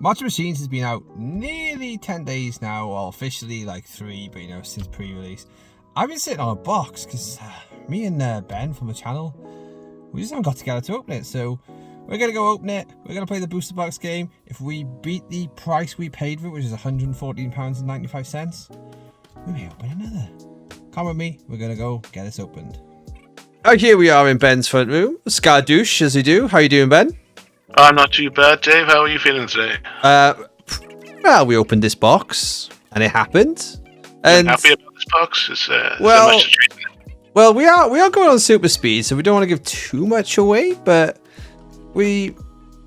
Match of Machines has been out nearly 10 days now, well, officially like 3, but since pre-release. I've been sitting on a box because me and Ben from the channel, we just haven't got together to open it. So we're going to go open it. We're going to play the booster box game. If we beat the price we paid for it, which is £114.95, we may open another. Come with me. We're going to go get this opened. Oh, here we are in Ben's front room. Skadoosh, as you do. How you doing, Ben? I'm not too bad, Dave. How are you feeling today? Well, we opened this box, and it happened. And happy about this box? It's, well, so much to treat. Well, we are going on super speed, so we don't want to give too much away, but we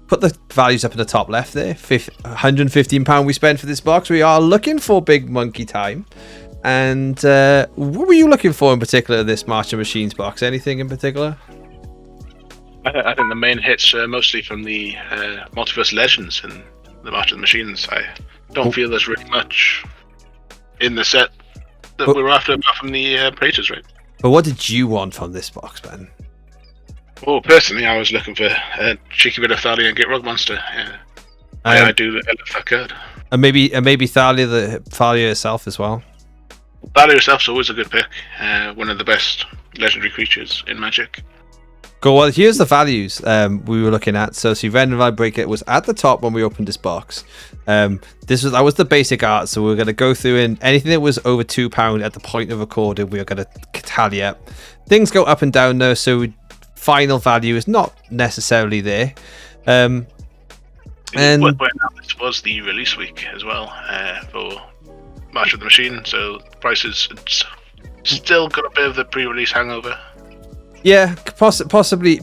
put the values up in the top left there. £115 we spent for this box. We are looking for big monkey time. And what were you looking for in particular, this March of Machines box? Anything in particular? I think the main hits are mostly from the Multiverse Legends and the March of the Machines. I don't feel there's really much in the set that we're after, apart from the Praetors, right? But what did you want from this box, Ben? Oh, personally, I was looking for a cheeky bit of Thalia and Gate Rock Monster. Yeah. I love that card. And maybe Thalia herself as well. Thalia herself's always a good pick. One of the best legendary creatures in Magic. Cool. Well, here's the values we were looking at. So Random Vibreaker was at the top when we opened this box. That was the basic art. So we're going to go through, and anything that was over £2 at the point of recording, we are going to tally up. Things go up and down though, so final value is not necessarily there. And this was the release week as well for March of the Machine, so prices still got a bit of the pre-release hangover. Yeah, possibly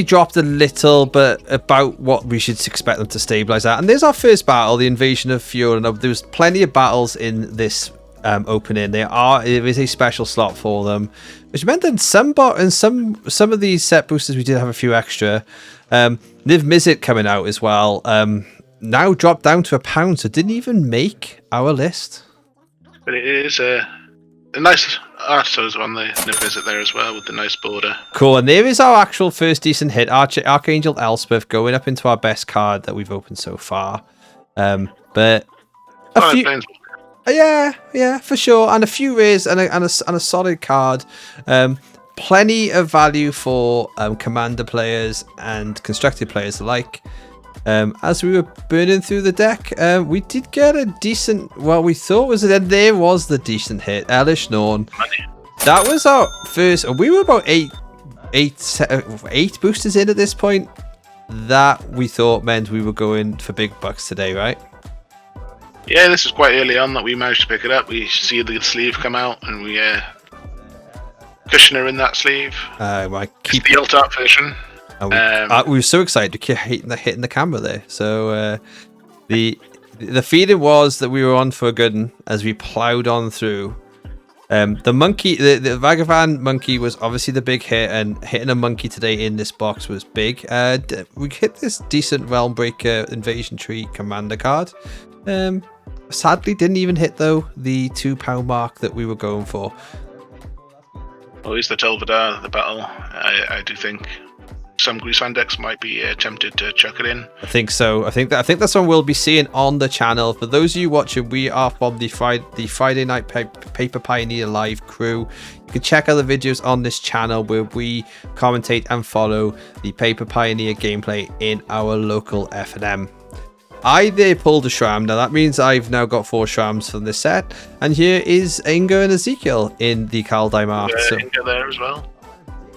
dropped a little, but about what we should expect them to stabilize at. And there's our first battle, the Invasion of Fury. Now, there's plenty of battles in this opening. There is a special slot for them, which meant that some of these set boosters we did have a few extra. Niv Mizzet coming out as well. Now dropped down to £1, so didn't even make our list. But it is a nice Arthos on the Niv Mizzet there as well, with the nice border. Cool, and there is our actual first decent hit, Archangel Elspeth, going up into our best card that we've opened so far. But a few, yeah, for sure, and a few rares and a solid card. Plenty of value for commander players and constructed players alike. As we were burning through the deck, we did get a decent, well, we thought was it, there was the decent hit, Elish Norn. That was our first, we were about eight boosters in at this point. That we thought meant we were going for big bucks today, right? Yeah, this is quite early on that we managed to pick it up. We see the sleeve come out, and we Kushner in that sleeve. Keep the alt art version. We were so excited to keep hitting the camera there. So the feeling was that we were on for a good one as we ploughed on through. The monkey, the Vagavan monkey was obviously the big hit, and hitting a monkey today in this box was big. We hit this decent Realmbreaker Invasion Tree Commander card. Sadly, didn't even hit though the £2 mark that we were going for. Always the Telvadar, the battle. I do think some Greasefan decks might be tempted to chuck it in. I think so. I think that's one we'll be seeing on the channel. For those of you watching, we are from the Friday Night Paper Pioneer live crew. You can check out the videos on this channel where we commentate and follow the Paper Pioneer gameplay in our local F&M. I there pulled a Shram. Now that means I've now got 4 Shrams from this set, and here is Inga and Ezekiel in the Kaldheim art. So Inga there as well.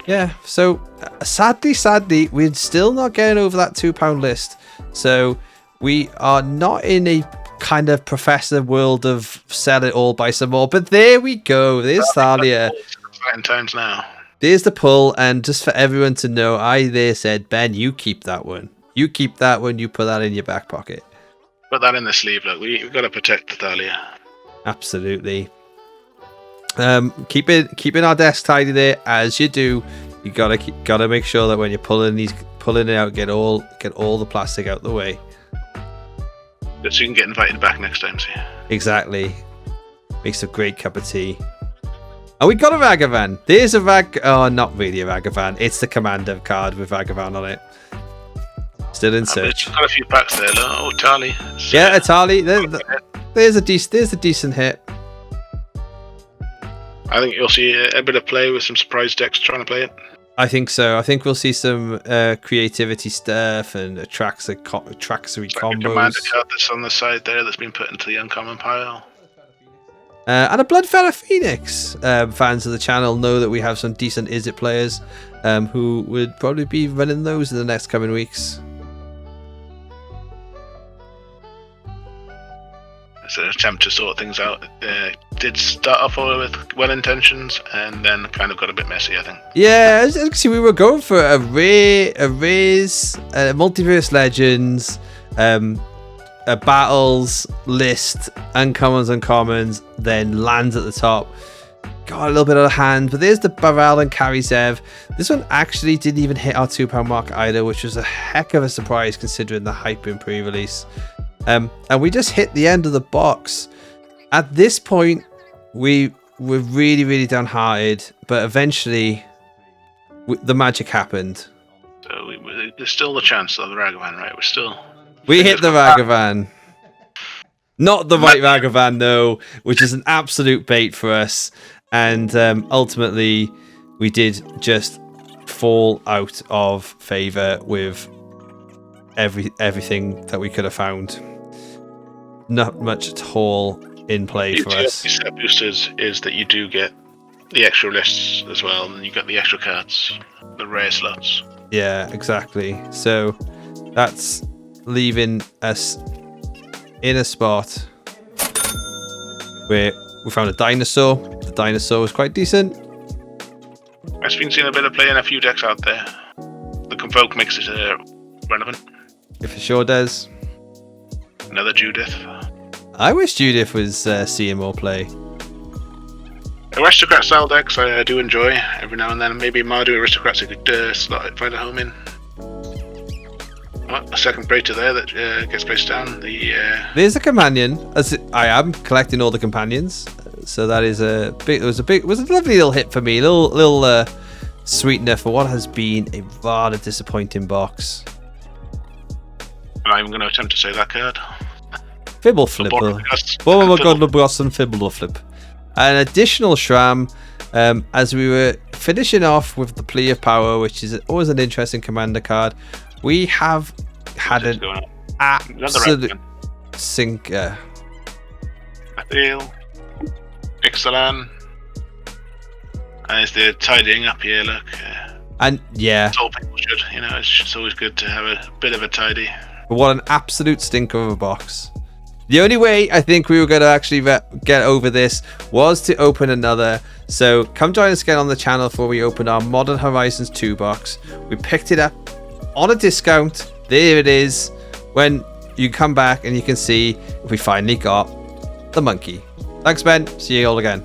Yeah, so sadly, we're still not getting over that £2 list. So we are not in a kind of Professor world of sell it all, buy some more. But there we go. There's Thalia. Exciting times now. There's the pull, and just for everyone to know, I there said, Ben, you keep that one. You keep that one. You put that in your back pocket. Put that in the sleeve. Look, we've got to protect the Thalia. Absolutely. Keeping our desk tidy there as you do. You gotta make sure that when you're pulling it out, get all the plastic out the way. Just so you can get invited back next time. See. Exactly. Makes a great cup of tea. And we got a Vagavan. There's a not really a Vagavan. It's the Commander card with Vagavan on it. Still in search. Got a few packs there. Oh, Tali. Yeah, Atali. There's a decent hit. I think you'll see a bit of play with some surprise decks trying to play it. I think so. I think we'll see some creativity stuff and tracksury combos. Commander card that's on the side there that's been put into the uncommon pile. And a Bloodfeather Phoenix. Fans of the channel know that we have some decent Izzet players who would probably be running those in the next coming weeks. It's an attempt to sort things out. Did start off with well intentions and then kind of got a bit messy, I think. Yeah, as you can see, we were going for a raise, multiverse legends, a battles list, uncommons, then lands at the top. Got a little bit out of hand, but there's the Baral and Karizev. This one actually didn't even hit our £2 mark either, which was a heck of a surprise considering the hype in pre-release. And we just hit the end of the box. At this point, we were really, really downhearted, but eventually the magic happened. So there's still the chance of the Ragavan, right? We hit the Ragavan. Not the right Ragavan, though, which is an absolute bait for us. And ultimately, we did just fall out of favour with everything that we could have found. Not much at all in play for us. The set boosters is that you do get the extra lists as well, and you get the extra cards, the rare slots. Yeah, exactly. So that's leaving us in a spot where we found a dinosaur. The dinosaur was quite decent. I've been seeing a bit of play in a few decks out there. The Convoke makes it relevant. If it sure does. Another Judith. I wish Judith was seeing more play. Aristocrat style decks I do enjoy every now and then. Maybe Mardu Aristocrats I could find a home in. Oh, a second Praetor there that gets placed down. There's a companion. I am collecting all the companions, so that is it was a lovely little hit for me. Little sweetener for what has been a rather disappointing box. I'm even going to attempt to say that card. Fibble Flipper. and Fibble Flip. An additional Shram, as we were finishing off with the Plea of Power, which is always an interesting commander card. We have had an absolute sinker. Athel, Ixalan, and it's the tidying up here, look. And yeah. All people should, it's always good to have a bit of a tidy. But what an absolute stinker of a box. The only way I think we were going to actually get over this was to open another. So come join us again on the channel before we open our Modern Horizons 2 box. We picked it up on a discount. There it is. When you come back and you can see if we finally got the monkey. Thanks, Ben. See you all again.